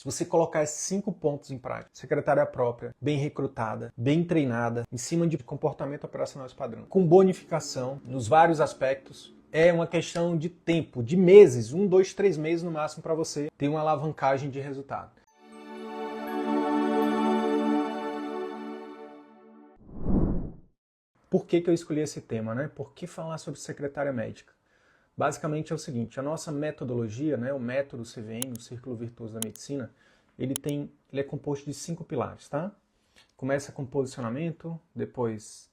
Se você colocar esses 5 pontos em prática, secretária própria, bem recrutada, bem treinada, em cima de comportamento operacional padrão, com bonificação nos vários aspectos, é uma questão de tempo, de meses, 1, 2, 3 meses no máximo para você ter uma alavancagem de resultado. Por que eu escolhi esse tema, né? Por que falar sobre secretária médica? Basicamente é o seguinte, a nossa metodologia, né, o método CVM, o Círculo Virtuoso da Medicina, ele é composto de 5 pilares, tá? Começa com posicionamento, depois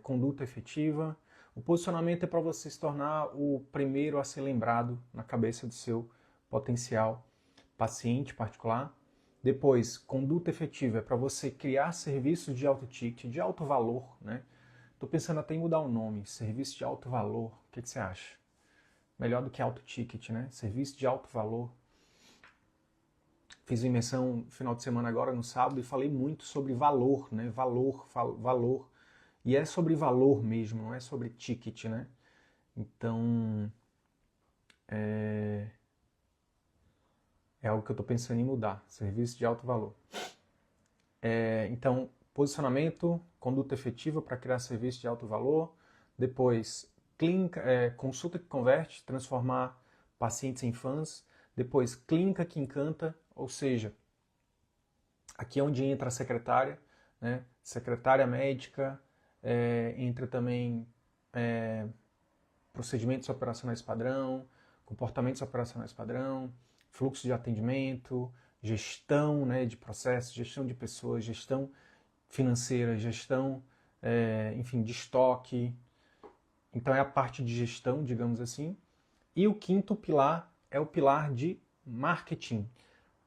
conduta efetiva. O posicionamento é para você se tornar o primeiro a ser lembrado na cabeça do seu potencial paciente particular. Depois, conduta efetiva é para você criar serviços de alto ticket, de alto valor, né? Estou pensando até em mudar o nome, serviço de alto valor. O que você acha? Melhor do que alto ticket, né? Serviço de alto valor. Fiz uma imersão no final de semana agora, no sábado, e falei muito sobre valor, né? Valor. E é sobre valor mesmo, não é sobre ticket, né? Então, é algo que eu estou pensando em mudar. Serviço de alto valor. Então, posicionamento, conduta efetiva para criar serviço de alto valor. Depois, consulta que converte, transformar pacientes em fãs. Depois, clínica que encanta, ou seja, aqui é onde entra a secretária, né? Secretária médica, entra também procedimentos operacionais padrão, comportamentos operacionais padrão, fluxo de atendimento, gestão, né, de processos, gestão de pessoas, gestão financeira, gestão, enfim, de estoque. Então é a parte de gestão, digamos assim. E o quinto pilar é o pilar de marketing,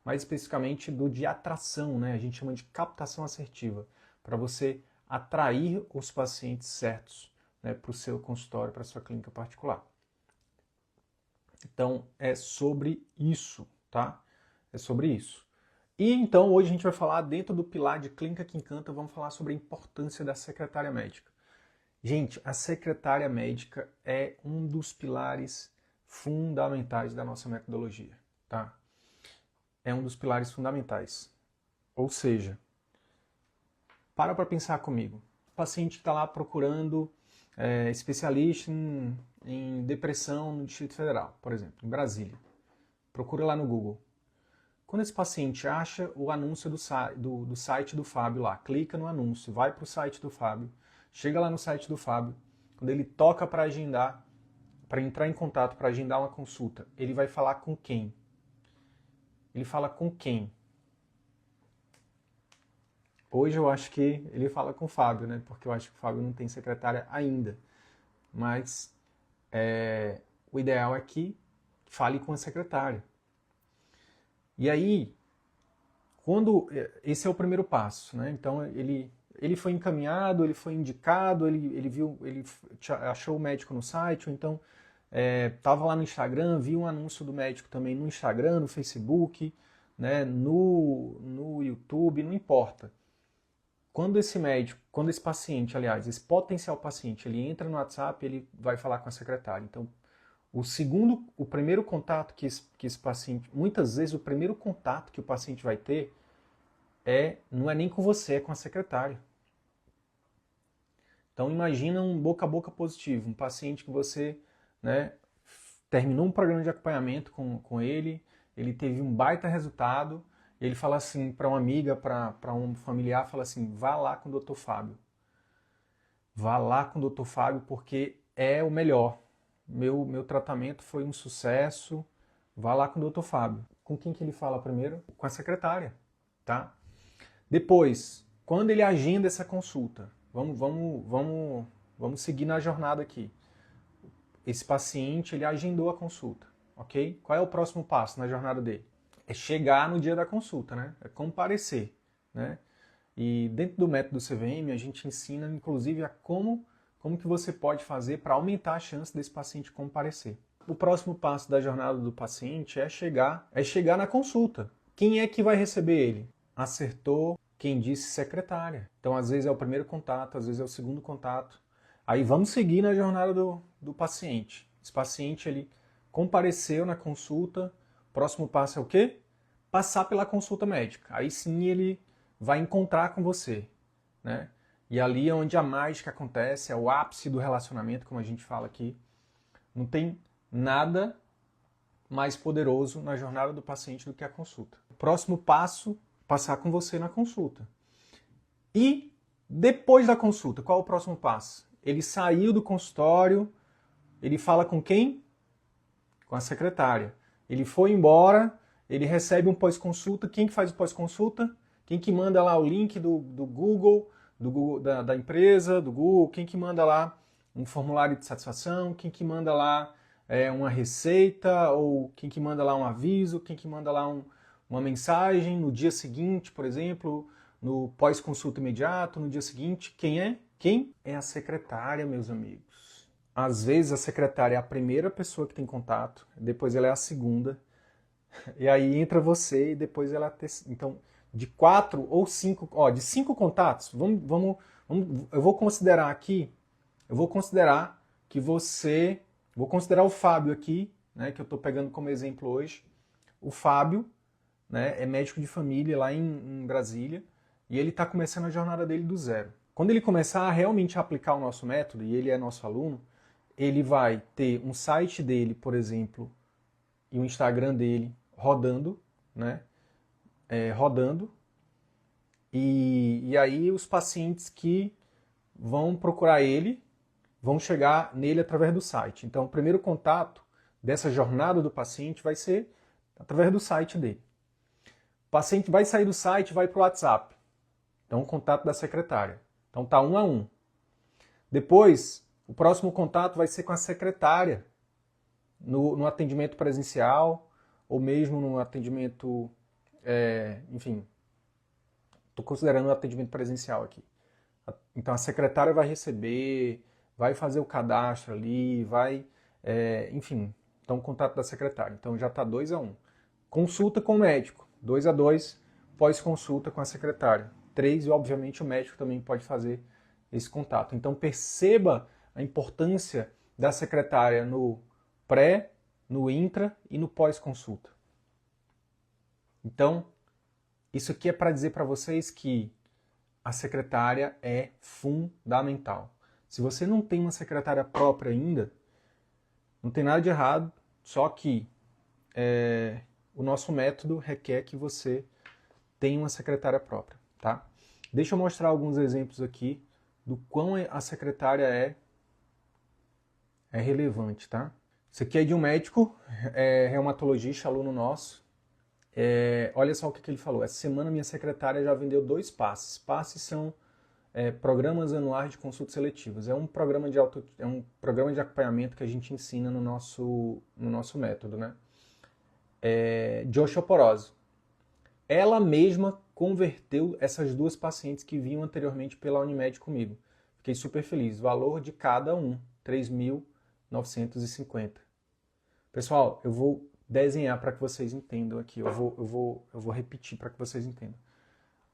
mais especificamente de atração, né? A gente chama de captação assertiva, para você atrair os pacientes certos, né, para o seu consultório, para a sua clínica particular. Então é sobre isso, tá? É sobre isso. E então hoje a gente vai falar, dentro do pilar de clínica que encanta, vamos falar sobre a importância da secretária médica. Gente, a secretária médica é um dos pilares fundamentais da nossa metodologia, tá? É um dos pilares fundamentais. Ou seja, para pensar comigo. O paciente está lá procurando especialista em depressão no Distrito Federal, por exemplo, em Brasília. Procura lá no Google. Quando esse paciente acha o anúncio do site do Fábio lá, clica no anúncio, vai para o site do Fábio, chega lá no site do Fábio, quando ele toca para agendar, para entrar em contato, para agendar uma consulta, ele vai falar com quem? Ele fala com quem? Hoje eu acho que ele fala com o Fábio, né? Porque eu acho que o Fábio não tem secretária ainda. Mas o ideal é que fale com a secretária. E aí, esse é o primeiro passo, né? Então ele foi encaminhado, ele foi indicado, ele achou o médico no site, ou então estava lá no Instagram, viu um anúncio do médico também no Instagram, no Facebook, né? No YouTube, não importa. Quando esse paciente, aliás, esse potencial paciente, ele entra no WhatsApp, ele vai falar com a secretária. Então, o primeiro contato que esse paciente, muitas vezes o primeiro contato que o paciente vai ter não é nem com você, é com a secretária. Então, imagina um boca a boca positivo, um paciente que você, né, terminou um programa de acompanhamento com ele teve um baita resultado. Ele fala assim para uma amiga, para um familiar, fala assim, vá lá com o Dr. Fábio. Vá lá com o Dr. Fábio porque é o melhor. Meu tratamento foi um sucesso. Vá lá com o Dr. Fábio. Com quem que ele fala primeiro? Com a secretária, tá? Depois, quando ele agenda essa consulta, vamos seguir na jornada aqui. Esse paciente, ele agendou a consulta, ok? Qual é o próximo passo na jornada dele? É chegar no dia da consulta, né? É comparecer, né? E dentro do método CVM a gente ensina, inclusive, a como que você pode fazer para aumentar a chance desse paciente comparecer. O próximo passo da jornada do paciente é chegar na consulta. Quem é que vai receber ele? Acertou quem disse secretária. Então, às vezes é o primeiro contato, às vezes é o segundo contato. Aí vamos seguir na jornada do paciente. Esse paciente, ele compareceu na consulta. Próximo passo é o quê? passar pela consulta médica. Aí sim ele vai encontrar com você, né? E ali é onde a mágica acontece, é o ápice do relacionamento, como a gente fala aqui. Não tem nada mais poderoso na jornada do paciente do que a consulta. O próximo passo, passar com você na consulta. E depois da consulta, qual é o próximo passo? Ele saiu do consultório, ele fala com quem? Com a secretária. Ele foi embora, ele recebe um pós-consulta. Quem que faz o pós-consulta? Quem que manda lá o link do Google, da empresa, do Google? Quem que manda lá um formulário de satisfação? Quem que manda lá uma receita? Ou quem que manda lá um aviso? Quem que manda lá uma mensagem no dia seguinte, por exemplo, no pós-consulta imediato, no dia seguinte? Quem é? Quem? É a secretária, meus amigos. Às vezes a secretária é a primeira pessoa que tem contato, depois ela é a segunda, e aí entra você e depois ela é a terceira. Então, de 4 ou 5, de 5 contatos, eu vou considerar aqui, vou considerar o Fábio aqui, né, que eu estou pegando como exemplo hoje. O Fábio, né, é médico de família lá em Brasília, e ele está começando a jornada dele do zero. Quando ele começar a realmente aplicar o nosso método, e ele é nosso aluno, ele vai ter um site dele, por exemplo, e o Instagram dele rodando, né? Rodando. E aí os pacientes que vão procurar ele vão chegar nele através do site. Então, o primeiro contato dessa jornada do paciente vai ser através do site dele. O paciente vai sair do site e vai para o WhatsApp. Então, o contato da secretária. Então, tá 1 a 1. Depois, o próximo contato vai ser com a secretária no atendimento presencial ou mesmo no atendimento, enfim, estou considerando o atendimento presencial aqui. Então a secretária vai receber, vai fazer o cadastro ali, enfim, então o contato da secretária. Então já está 2 a 1. Consulta com o médico, 2 a 2, pós-consulta com a secretária. 3, e obviamente o médico também pode fazer esse contato. Então perceba a importância da secretária no pré, no intra e no pós-consulta. Então, isso aqui é para dizer para vocês que a secretária é fundamental. Se você não tem uma secretária própria ainda, não tem nada de errado, só que o nosso método requer que você tenha uma secretária própria, tá? Deixa eu mostrar alguns exemplos aqui do quão a secretária é relevante, tá? Isso aqui é de um médico, reumatologista, aluno nosso. Olha só o que ele falou. Essa semana minha secretária já vendeu 2 passes. Passes são programas anuais de consultas seletivas. É um programa de acompanhamento que a gente ensina no nosso método, né? De osteoporose. Ela mesma converteu essas 2 pacientes que vinham anteriormente pela Unimed comigo. Fiquei super feliz. Valor de cada um, R$ 3.950. Pessoal, eu vou desenhar para que vocês entendam aqui. Eu vou repetir para que vocês entendam.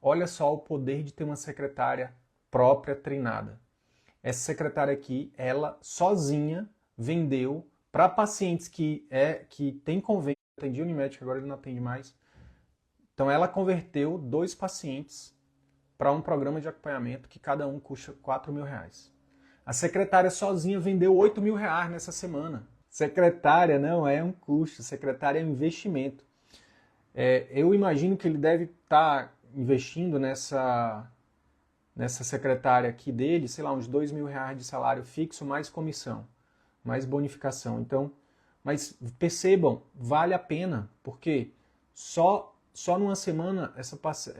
Olha só o poder de ter uma secretária própria treinada. Essa secretária aqui, ela sozinha vendeu para pacientes que tem convênio, atendia Unimed, agora ele não atende mais. Então ela converteu 2 pacientes para um programa de acompanhamento que cada um custa R$4.000. A secretária sozinha vendeu R$8.000 nessa semana. Secretária não é um custo, secretária é um investimento. Eu imagino que ele deve estar investindo nessa secretária aqui dele, sei lá, uns R$2.000 de salário fixo, mais comissão, mais bonificação. Então, mas percebam, vale a pena, porque só numa semana essa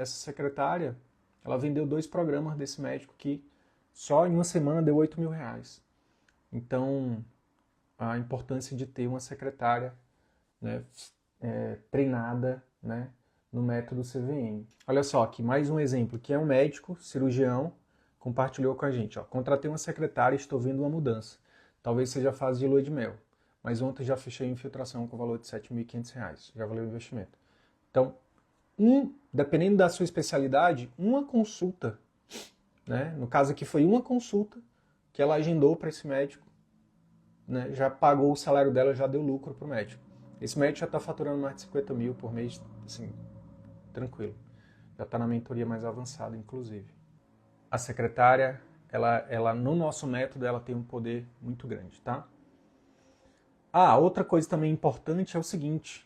secretária, ela vendeu 2 programas desse médico que só em uma semana deu R$8.000. Então, a importância de ter uma secretária, né, treinada, né, no método CVM. Olha só aqui, mais um exemplo, que é um médico, cirurgião, compartilhou com a gente. Contratei uma secretária e estou vendo uma mudança. Talvez seja a fase de lua de mel, mas ontem já fechei a infiltração com o valor de R$7.500. Já valeu o investimento. Então, dependendo da sua especialidade, uma consulta, né, no caso aqui foi uma consulta que ela agendou para esse médico, né, já pagou o salário dela, já deu lucro para o médico. Esse médico já está faturando mais de 50 mil por mês, assim, tranquilo. Já está na mentoria mais avançada, inclusive. A secretária, ela no nosso método, ela tem um poder muito grande, tá? Outra coisa também importante é o seguinte,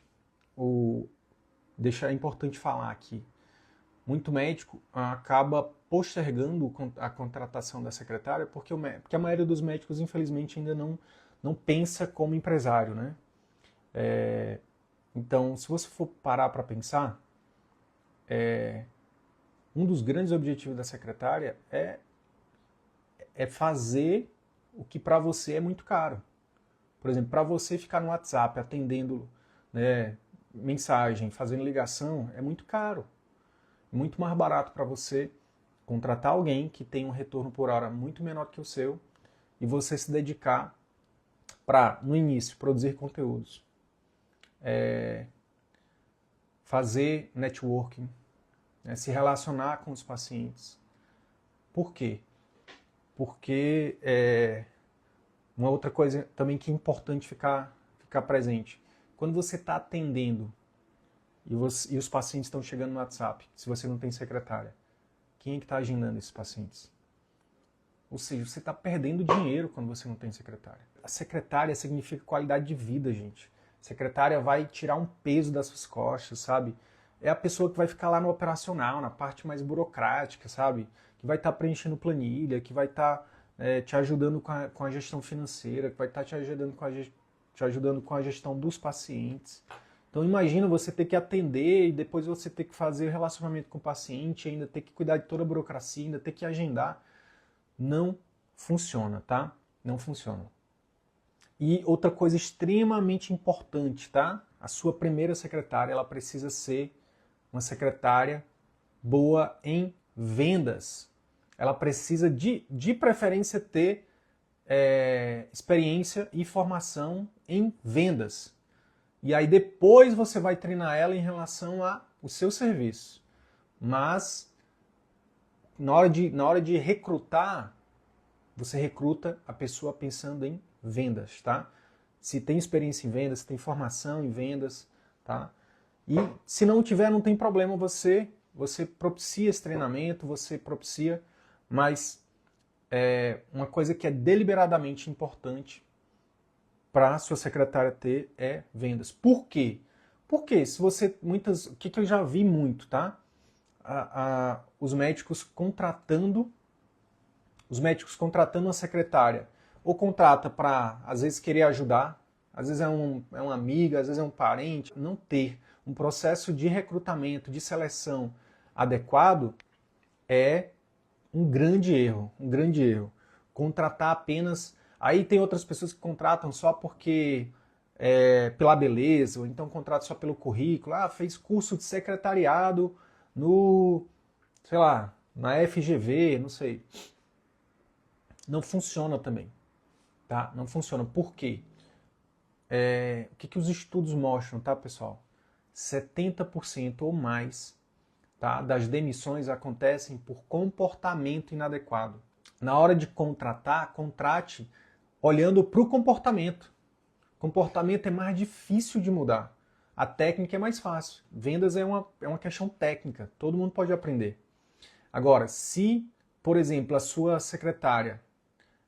é importante falar aqui. Muito médico acaba postergando a contratação da secretária porque a maioria dos médicos, infelizmente, ainda não pensa como empresário, né? Então, se você for parar para pensar, um dos grandes objetivos da secretária é fazer o que para você é muito caro. Por exemplo, para você ficar no WhatsApp atendendo, né, mensagem, fazendo ligação, é muito caro. É muito mais barato para você contratar alguém que tem um retorno por hora muito menor que o seu e você se dedicar para, no início, produzir conteúdos, fazer networking, né, se relacionar com os pacientes. Por quê? Porque uma outra coisa também que é importante ficar presente. Quando você está atendendo e os pacientes estão chegando no WhatsApp, se você não tem secretária, quem é que está agendando esses pacientes? Ou seja, você está perdendo dinheiro quando você não tem secretária. A secretária significa qualidade de vida, gente. A secretária vai tirar um peso das suas costas, sabe? É a pessoa que vai ficar lá no operacional, na parte mais burocrática, sabe? Que vai estar preenchendo planilha, que vai estar te ajudando com a gestão financeira, que vai estar te ajudando com a gestão dos pacientes. Então imagina você ter que atender e depois você ter que fazer relacionamento com o paciente, ainda ter que cuidar de toda a burocracia, ainda ter que agendar. Não funciona, tá? Não funciona. E outra coisa extremamente importante, tá? A sua primeira secretária, ela precisa ser uma secretária boa em vendas. Ela precisa, de preferência, ter experiência e formação em vendas. E aí depois você vai treinar ela em relação ao seu serviço. Mas na hora de recrutar, você recruta a pessoa pensando em vendas, tá? Se tem experiência em vendas, se tem formação em vendas, tá? E se não tiver, não tem problema, você propicia esse treinamento, você propicia, mas uma coisa que é deliberadamente importante para a sua secretária ter é vendas. Por quê? Porque se você, o que eu já vi muito, tá? Os médicos contratando uma secretária, ou contrata para, às vezes, querer ajudar, às vezes é uma amiga, às vezes é um parente, não ter um processo de recrutamento, de seleção adequado é um grande erro, um grande erro. Contratar apenas... Aí tem outras pessoas que contratam só porque pela beleza, ou então contratam só pelo currículo. Fez curso de secretariado sei lá, na FGV, não sei. Não funciona também, tá? Não funciona. Por quê? O que os estudos mostram, tá, pessoal? 70% ou mais, tá, das demissões acontecem por comportamento inadequado. Na hora de contratar, contrate olhando para o comportamento. Comportamento é mais difícil de mudar. A técnica é mais fácil. Vendas é uma questão técnica. Todo mundo pode aprender. Agora, se, por exemplo, a sua secretária...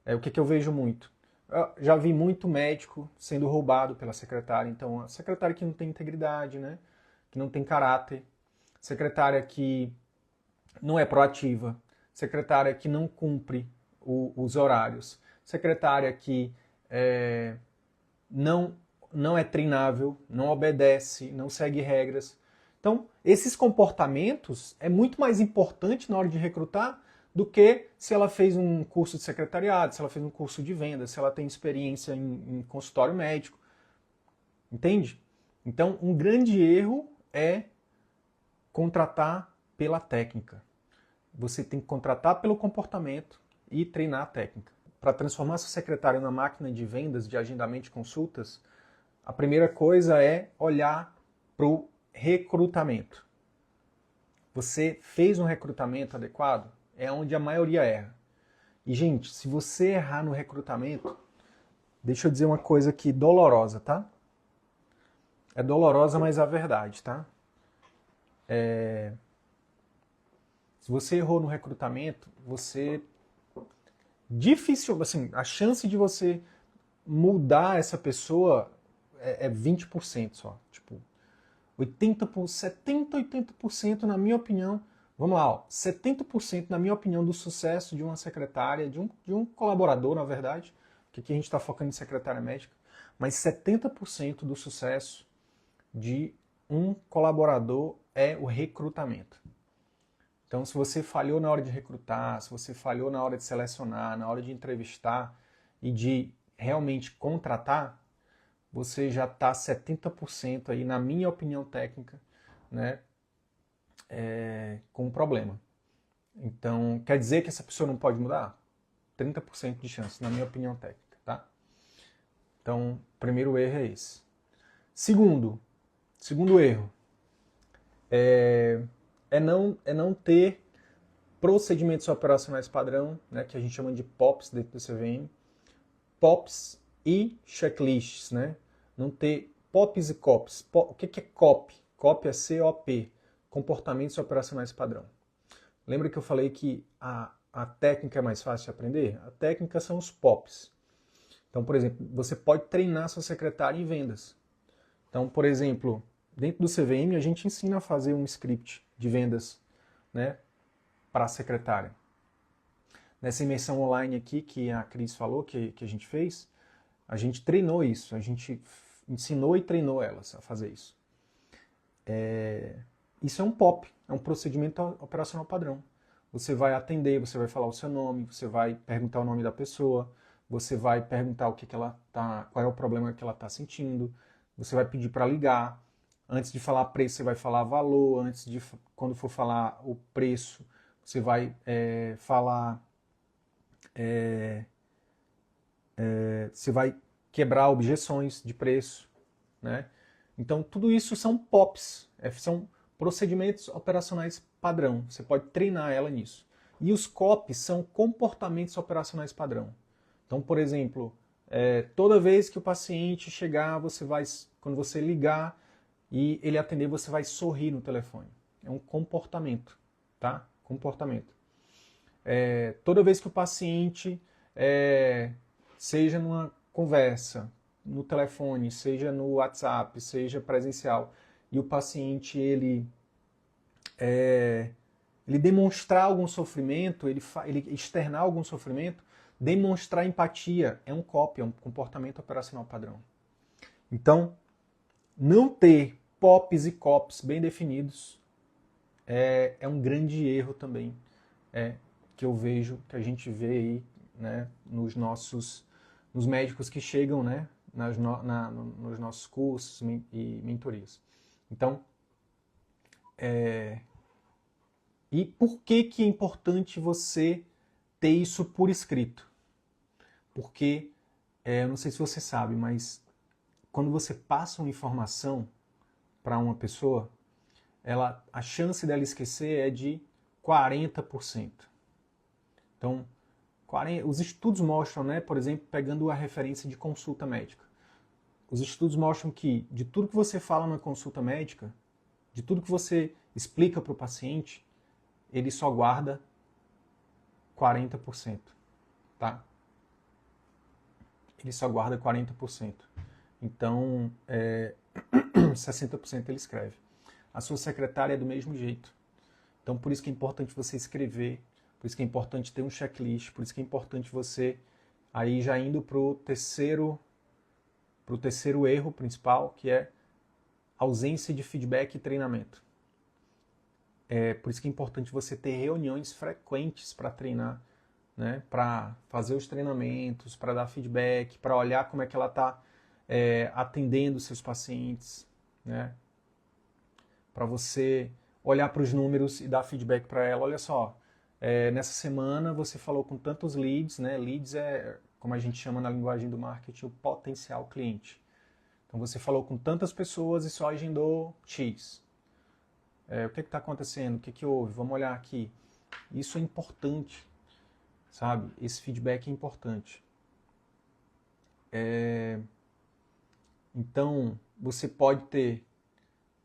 o que eu vejo muito? Eu já vi muito médico sendo roubado pela secretária. Então, a secretária que não tem integridade, né? Que não tem caráter. Secretária que não é proativa. Secretária que não cumpre os horários. Secretária que não é treinável, não obedece, não segue regras. Então, esses comportamentos é muito mais importante na hora de recrutar do que se ela fez um curso de secretariado, se ela fez um curso de venda, se ela tem experiência em consultório médico. Entende? Então, um grande erro é contratar pela técnica. Você tem que contratar pelo comportamento e treinar a técnica. Para transformar sua secretária numa máquina de vendas, de agendamento de consultas, a primeira coisa é olhar para o recrutamento. Você fez um recrutamento adequado? É onde a maioria erra. E, gente, se você errar no recrutamento, deixa eu dizer uma coisa aqui dolorosa, tá? É dolorosa, mas é a verdade, tá? Se você errou no recrutamento, difícil, assim, a chance de você mudar essa pessoa é 20% só. Tipo, 70, 80%, na minha opinião, vamos lá, ó, 70% na minha opinião do sucesso de uma secretária, de um colaborador, na verdade, que aqui a gente está focando em secretária médica, mas 70% do sucesso de um colaborador é o recrutamento. Então, se você falhou na hora de recrutar, se você falhou na hora de selecionar, na hora de entrevistar e de realmente contratar, você já está 70% aí, na minha opinião técnica, né, com um problema. Então, quer dizer que essa pessoa não pode mudar? 30% de chance, na minha opinião técnica, tá? Então, primeiro erro é esse. Segundo erro é não ter procedimentos operacionais padrão, né, que a gente chama de POPs dentro do CVM, POPs e checklists, né? Não ter POPs e COPs. O que é COP? COP é COP, comportamentos operacionais padrão. Lembra que eu falei que a técnica é mais fácil de aprender? A técnica são os POPs. Então, por exemplo, você pode treinar sua secretária em vendas. Então, por exemplo, dentro do CVM a gente ensina a fazer um script de vendas, né, para a secretária. Nessa imersão online aqui que a Cris falou, que a gente fez, a gente treinou isso, a gente ensinou e treinou elas a fazer isso. Isso é um POP, é um procedimento operacional padrão. Você vai atender, você vai falar o seu nome, você vai perguntar o nome da pessoa, você vai perguntar o que ela tá, qual é o problema que ela está sentindo, você vai pedir para ligar. Antes de falar preço, você vai falar valor. Quando for falar o preço, você vai falar... você vai quebrar objeções de preço, né? Então, tudo isso são POPs, são procedimentos operacionais padrão. Você pode treinar ela nisso. E os COPs são comportamentos operacionais padrão. Então, por exemplo, toda vez que o paciente chegar, quando você ligar e ele atender, você vai sorrir no telefone. É um comportamento, tá? Comportamento. Toda vez que o paciente, seja numa conversa, no telefone, seja no WhatsApp, seja presencial, e o paciente ele demonstrar algum sofrimento, ele externar algum sofrimento, demonstrar empatia é um COP, é um comportamento operacional padrão. Então, não ter POPs e COPs bem definidos é um grande erro também, que eu vejo, que a gente vê aí, né, nos médicos que chegam, né, nos nossos cursos e mentorias. Então, e por que é importante você ter isso por escrito? Porque, eu não sei se você sabe, mas quando você passa uma informação para uma pessoa, a chance dela esquecer é de 40%. Então, os estudos mostram, né, por exemplo, pegando a referência de consulta médica. Os estudos mostram que de tudo que você fala na consulta médica, de tudo que você explica para o paciente, ele só guarda 40%, tá? Ele só guarda 40%. Então, 60% ele escreve. A sua secretária é do mesmo jeito. Então, por isso que é importante você escrever, por isso que é importante ter um checklist, por isso que é importante você, aí já indo para o terceiro erro principal, que é ausência de feedback e treinamento. Por isso que é importante você ter reuniões frequentes para treinar, né? Para fazer os treinamentos, para dar feedback, para olhar como é que ela está atendendo seus pacientes, né? Para você olhar para os números e dar feedback para ela. Olha só, nessa semana você falou com tantos leads, né? Leads é, como a gente chama na linguagem do marketing, o potencial cliente. Então você falou com tantas pessoas e só agendou X. O que está acontecendo? O que houve? Vamos olhar aqui. Isso é importante, sabe? Esse feedback é importante. Então, você pode ter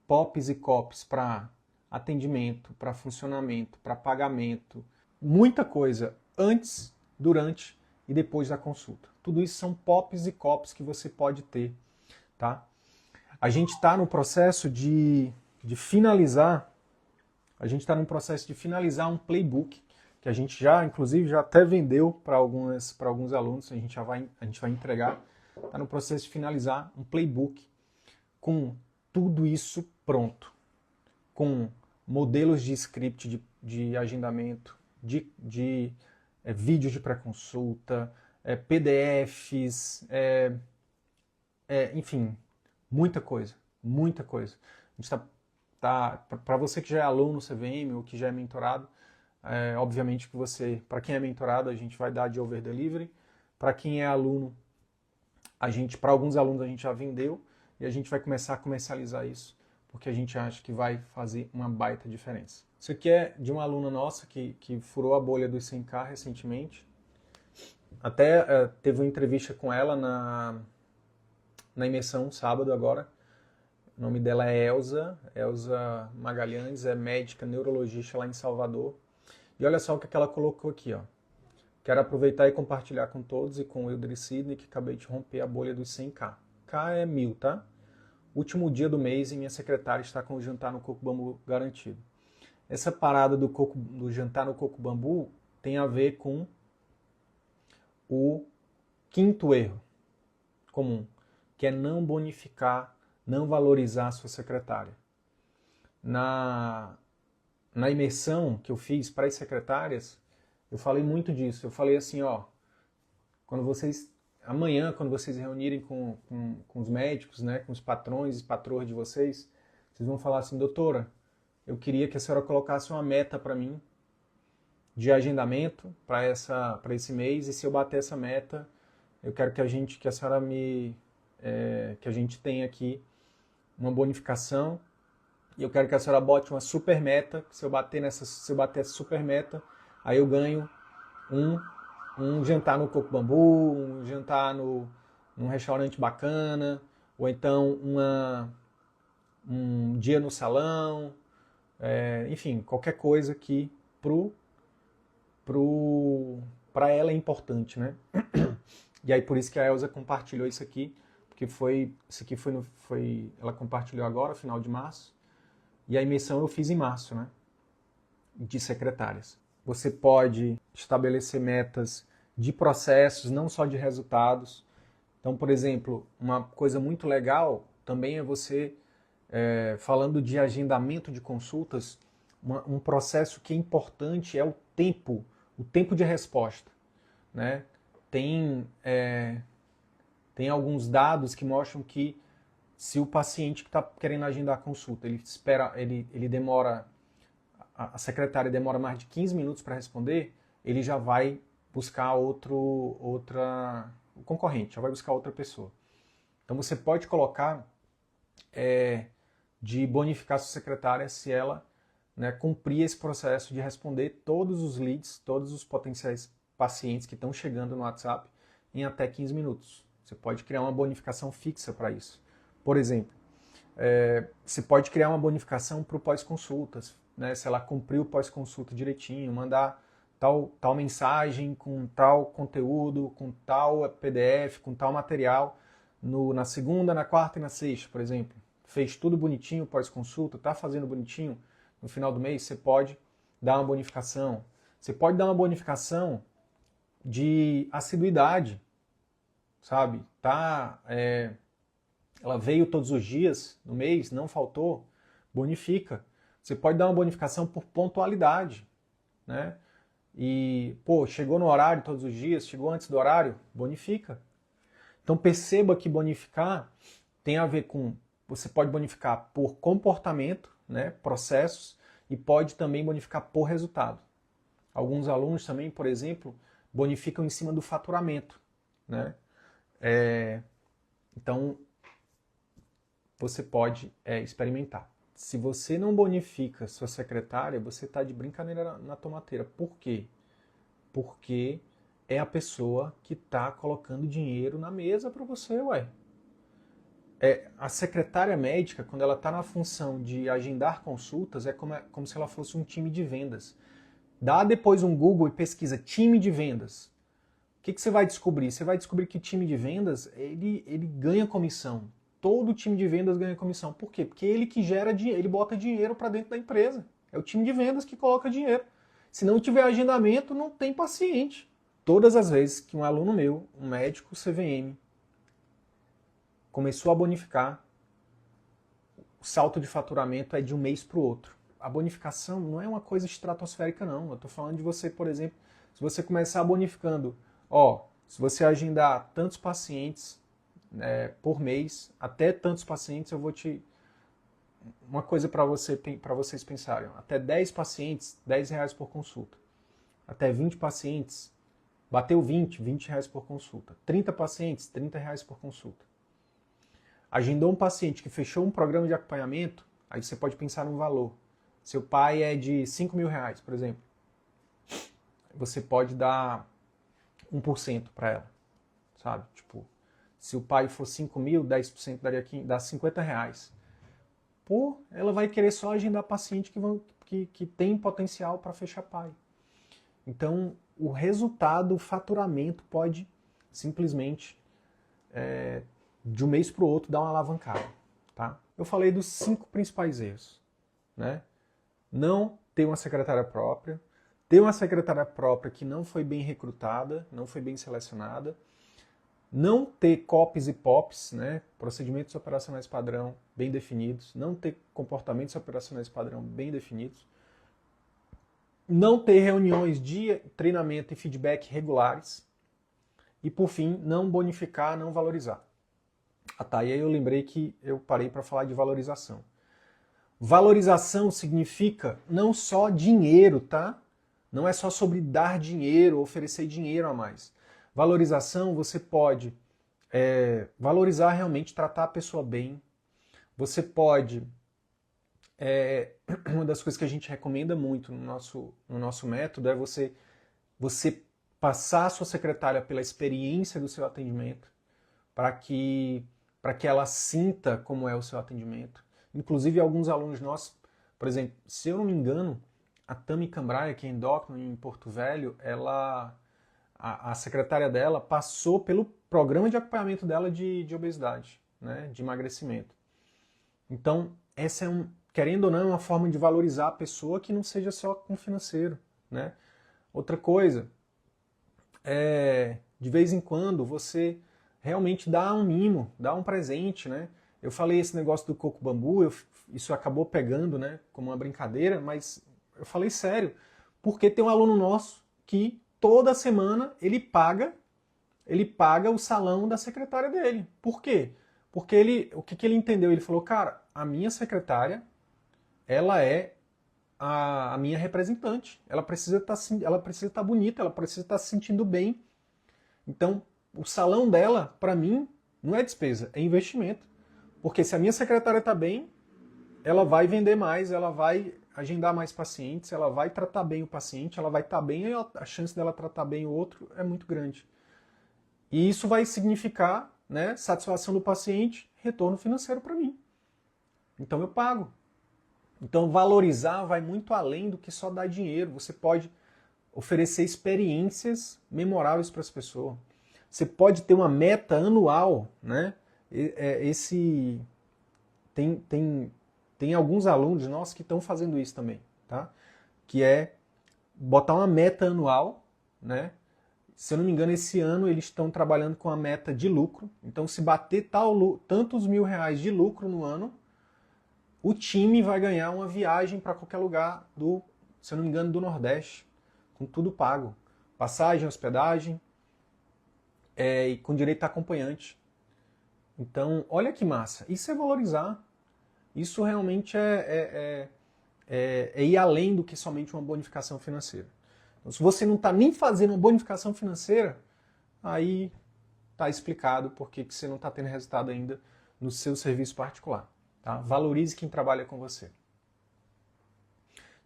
POPs e COPs para atendimento, para funcionamento, para pagamento, muita coisa antes, durante e depois da consulta. Tudo isso são POPs e COPs que você pode ter, tá? A gente está no processo de finalizar, um playbook que a gente já, inclusive, já até vendeu para alguns alunos, a gente vai entregar. Está no processo de finalizar um playbook com tudo isso pronto, com modelos de script de agendamento, de vídeos de pré-consulta, PDFs, enfim, muita coisa, muita coisa. A gente para você que já é aluno CVM ou que já é mentorado, obviamente que para quem é mentorado, a gente vai dar de over delivery. Para quem é aluno, para alguns alunos a gente já vendeu e a gente vai começar a comercializar isso, porque a gente acha que vai fazer uma baita diferença. Isso aqui é de uma aluna nossa que furou a bolha dos 100K recentemente. Até teve uma entrevista com ela na imersão sábado agora. O nome dela é Elza Magalhães, é médica neurologista lá em Salvador. E olha só o que ela colocou aqui, ó. Quero aproveitar e compartilhar com todos e com o Wilder e Sidney que acabei de romper a bolha dos 100K. K é 1000, tá? Último dia do mês e minha secretária está com o jantar no Coco Bambu garantido. Essa parada do jantar no Coco Bambu tem a ver com o quinto erro comum, que é não bonificar, não valorizar a sua secretária. Na imersão que eu fiz para as secretárias, eu falei muito disso. Eu falei assim, ó, amanhã, quando vocês reunirem com os médicos, né, com os patrões e patroas de vocês vão falar assim, doutora, eu queria que a senhora colocasse uma meta para mim de agendamento para esse mês, e se eu bater essa meta, eu quero que a gente tenha aqui uma bonificação, e eu quero que a senhora bote uma super meta, que se eu bater essa super meta, aí eu ganho um jantar no Coco Bambu, um jantar num restaurante bacana, ou então um dia no salão, enfim, qualquer coisa que para ela é importante, né? E aí por isso que a Elza compartilhou isso aqui, porque ela compartilhou agora, final de março, e a imersão eu fiz em março, né? De secretárias. Você pode estabelecer metas de processos, não só de resultados. Então, por exemplo, uma coisa muito legal também é você, falando de agendamento de consultas, um processo que é importante é o tempo de resposta, né? Tem alguns dados que mostram que se o paciente que está querendo agendar a consulta, ele demora, a secretária demora mais de 15 minutos para responder, ele já vai buscar o concorrente, já vai buscar outra pessoa. Então você pode colocar de bonificar sua secretária se ela, né, cumprir esse processo de responder todos os leads, todos os potenciais pacientes que estão chegando no WhatsApp em até 15 minutos. Você pode criar uma bonificação fixa para isso. Por exemplo, você pode criar uma bonificação para o pós-consultas, né? Se ela cumpriu o pós-consulta direitinho, mandar tal mensagem com tal conteúdo, com tal PDF, com tal material, na segunda, na quarta e na sexta, por exemplo. Fez tudo bonitinho pós-consulta, está fazendo bonitinho, no final do mês você pode dar uma bonificação. Você pode dar uma bonificação de assiduidade, sabe? Ela veio todos os dias no mês, não faltou, bonifica. Você pode dar uma bonificação por pontualidade, né? E, chegou no horário todos os dias, chegou antes do horário, bonifica. Então perceba que bonificar tem a ver com, você pode bonificar por comportamento, né, processos, e pode também bonificar por resultado. Alguns alunos também, por exemplo, bonificam em cima do faturamento, né? Então, você pode experimentar. Se você não bonifica sua secretária, você está de brincadeira na tomateira. Por quê? Porque é a pessoa que está colocando dinheiro na mesa para você, ué. a secretária médica, quando ela está na função de agendar consultas, é como se ela fosse um time de vendas. Dá depois um Google e pesquisa time de vendas. O que você vai descobrir? Você vai descobrir que o time de vendas, ele ganha comissão. Todo time de vendas ganha comissão. Por quê? Porque ele que gera dinheiro, ele bota dinheiro para dentro da empresa. É o time de vendas que coloca dinheiro. Se não tiver agendamento, não tem paciente. Todas as vezes que um aluno meu, um médico CVM, começou a bonificar, o salto de faturamento é de um mês para o outro. A bonificação não é uma coisa estratosférica, não. Eu estou falando de você, por exemplo, se você começar bonificando, se você agendar tantos pacientes por mês, até tantos pacientes, eu vou te... Uma coisa para vocês pensarem, até 10 pacientes, R$10 por consulta. Até 20 pacientes, bateu 20, R$20 por consulta. 30 pacientes, R$30 por consulta. Agendou um paciente que fechou um programa de acompanhamento, aí você pode pensar num valor. Seu pai é de R$5.000, por exemplo. Você pode dar 1% para ela, sabe? Tipo, se o pai for 5.000, 10% dá R$50. Pô, ela vai querer só agendar paciente que tem potencial para fechar pai. Então, o resultado, o faturamento pode simplesmente, de um mês para o outro, dar uma alavancada. Tá? Eu falei dos 5 principais erros. Né? Não ter uma secretária própria, ter uma secretária própria que não foi bem recrutada, não foi bem selecionada, não ter COPs e POPs, né, procedimentos operacionais padrão bem definidos, não ter comportamentos operacionais padrão bem definidos, não ter reuniões de treinamento e feedback regulares e, por fim, não bonificar, não valorizar. Tá, e aí eu lembrei que eu parei para falar de valorização. Valorização significa não só dinheiro, tá? Não é só sobre dar dinheiro, oferecer dinheiro a mais. Valorização, você pode valorizar realmente, tratar a pessoa bem. Você pode... uma das coisas que a gente recomenda muito no nosso método é você passar a sua secretária pela experiência do seu atendimento, para que ela sinta como é o seu atendimento. Inclusive, alguns alunos nossos, por exemplo, se eu não me engano, a Tami Cambraia, que é endócrino em Porto Velho, a secretária dela passou pelo programa de acompanhamento dela de obesidade, né, de emagrecimento. Então, essa querendo ou não, é uma forma de valorizar a pessoa que não seja só com financeiro. Né? Outra coisa, de vez em quando, você realmente dá um mimo, dá um presente. Né? Eu falei esse negócio do coco bambu, isso acabou pegando, né, como uma brincadeira, mas eu falei sério, porque tem um aluno nosso que toda semana ele paga o salão da secretária dele. Por quê? Porque o que ele entendeu? Ele falou, cara, a minha secretária, ela é a minha representante. Ela precisa estar bonita, ela precisa estar se sentindo bem. Então, o salão dela, para mim, não é despesa, é investimento. Porque se a minha secretária está bem, ela vai vender mais, ela vai agendar mais pacientes, ela vai tratar bem o paciente, ela vai estar bem, e a chance dela tratar bem o outro é muito grande. E isso vai significar, né, satisfação do paciente, retorno financeiro para mim. Então eu pago. Então valorizar vai muito além do que só dar dinheiro. Você pode oferecer experiências memoráveis para as pessoas. Você pode ter uma meta anual, né? Tem alguns alunos nossos que estão fazendo isso também, tá? Que é botar uma meta anual, né? Se eu não me engano, esse ano eles estão trabalhando com a meta de lucro. Então, se bater tantos R$1.000 de lucro no ano, o time vai ganhar uma viagem para qualquer lugar se eu não me engano, do Nordeste, com tudo pago. Passagem, hospedagem, e com direito a acompanhante. Então, olha que massa. Isso é valorizar. Isso realmente é ir além do que somente uma bonificação financeira. Então, se você não está nem fazendo uma bonificação financeira, aí está explicado por que você não está tendo resultado ainda no seu serviço particular. Tá? Valorize quem trabalha com você.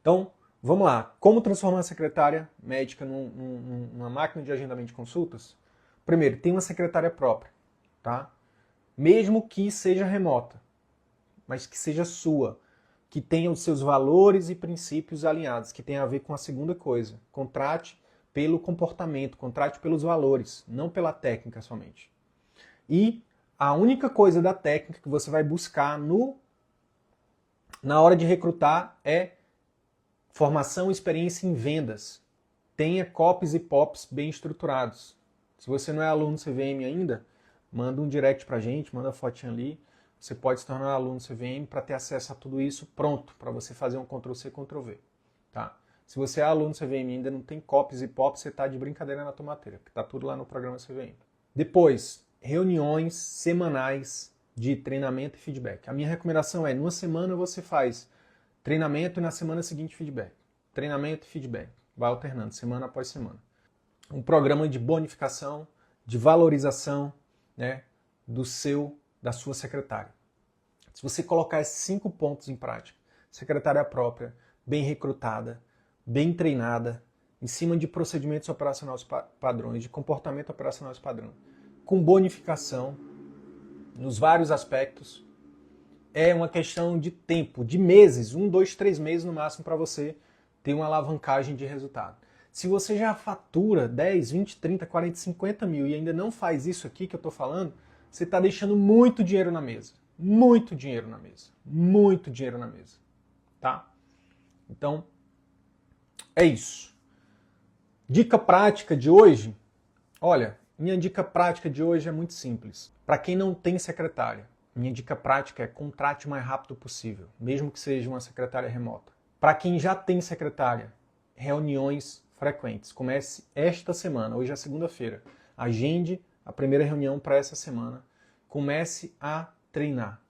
Então, vamos lá. Como transformar a secretária médica numa máquina de agendamento de consultas? Primeiro, tem uma secretária própria. Tá? mesmo que seja remota, mas que seja sua, que tenha os seus valores e princípios alinhados, que tenha a ver com a segunda coisa. Contrate pelo comportamento, contrate pelos valores, não pela técnica somente. E a única coisa da técnica que você vai buscar na hora de recrutar é formação e experiência em vendas. Tenha copies e pops bem estruturados. Se você não é aluno CVM ainda, manda um direct pra gente, manda a fotinha ali. Você pode se tornar aluno CVM para ter acesso a tudo isso pronto, para você fazer um Ctrl+C, Ctrl+V. Tá? Se você é aluno CVM e ainda não tem copies e pops, você está de brincadeira na tomateira, porque está tudo lá no programa CVM. Depois, reuniões semanais de treinamento e feedback. A minha recomendação é, numa semana você faz treinamento e na semana seguinte feedback. Treinamento e feedback. Vai alternando, semana após semana. Um programa de bonificação, de valorização, né, da sua secretária. Se você colocar esses 5 pontos em prática, secretária própria, bem recrutada, bem treinada, em cima de procedimentos operacionais padrões, de comportamento operacional padrão, com bonificação, nos vários aspectos, é uma questão de tempo, de meses, 1, 2, 3 meses no máximo para você ter uma alavancagem de resultado. Se você já fatura 10, 20, 30, 40, 50 mil e ainda não faz isso aqui que eu estou falando, você está deixando muito dinheiro na mesa. Muito dinheiro na mesa. Muito dinheiro na mesa. Tá? Então, é isso. Dica prática de hoje. Olha, minha dica prática de hoje é muito simples. Para quem não tem secretária, minha dica prática é contrate o mais rápido possível, mesmo que seja uma secretária remota. Para quem já tem secretária, reuniões frequentes. Comece esta semana, hoje é segunda-feira. Agende a primeira reunião para essa semana. Comece a treinar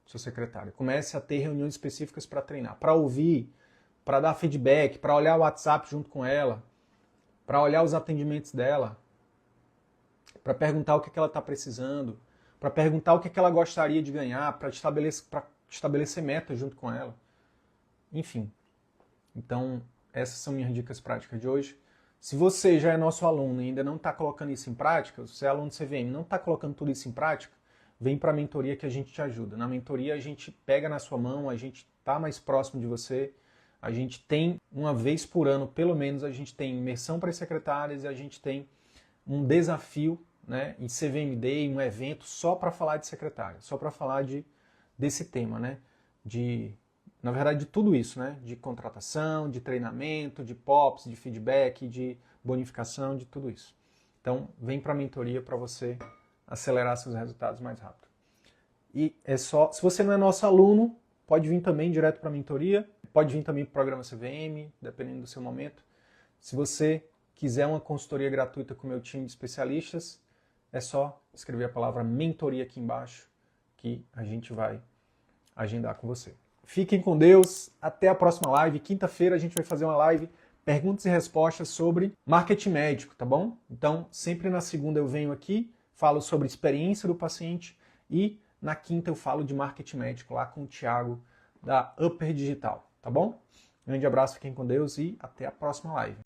seu secretário. Comece a ter reuniões específicas para treinar, para ouvir, para dar feedback, para olhar o WhatsApp junto com ela, para olhar os atendimentos dela, para perguntar o que ela está precisando, para perguntar o que ela gostaria de ganhar, para estabelecer metas junto com ela. Enfim. Então, essas são minhas dicas práticas de hoje. Se você já é nosso aluno e ainda não está colocando isso em prática, se você é aluno do CVM e não está colocando tudo isso em prática, vem para a mentoria que a gente te ajuda. Na mentoria a gente pega na sua mão, a gente está mais próximo de você, a gente tem, uma vez por ano, pelo menos, a gente tem imersão para as secretárias e a gente tem um desafio, né, em CVM Day, um evento só para falar de secretária, só para falar desse tema, né, na verdade, de tudo isso, né? De contratação, de treinamento, de POPs, de feedback, de bonificação, de tudo isso. Então, vem para a mentoria para você acelerar seus resultados mais rápido. E é só, se você não é nosso aluno, pode vir também direto para a mentoria, pode vir também para o programa CVM, dependendo do seu momento. Se você quiser uma consultoria gratuita com o meu time de especialistas, é só escrever a palavra mentoria aqui embaixo que a gente vai agendar com você. Fiquem com Deus, até a próxima live. Quinta-feira a gente vai fazer uma live, perguntas e respostas sobre marketing médico, tá bom? Então, sempre na segunda eu venho aqui, falo sobre experiência do paciente e na quinta eu falo de marketing médico lá com o Thiago da Upper Digital, tá bom? Grande abraço, fiquem com Deus e até a próxima live.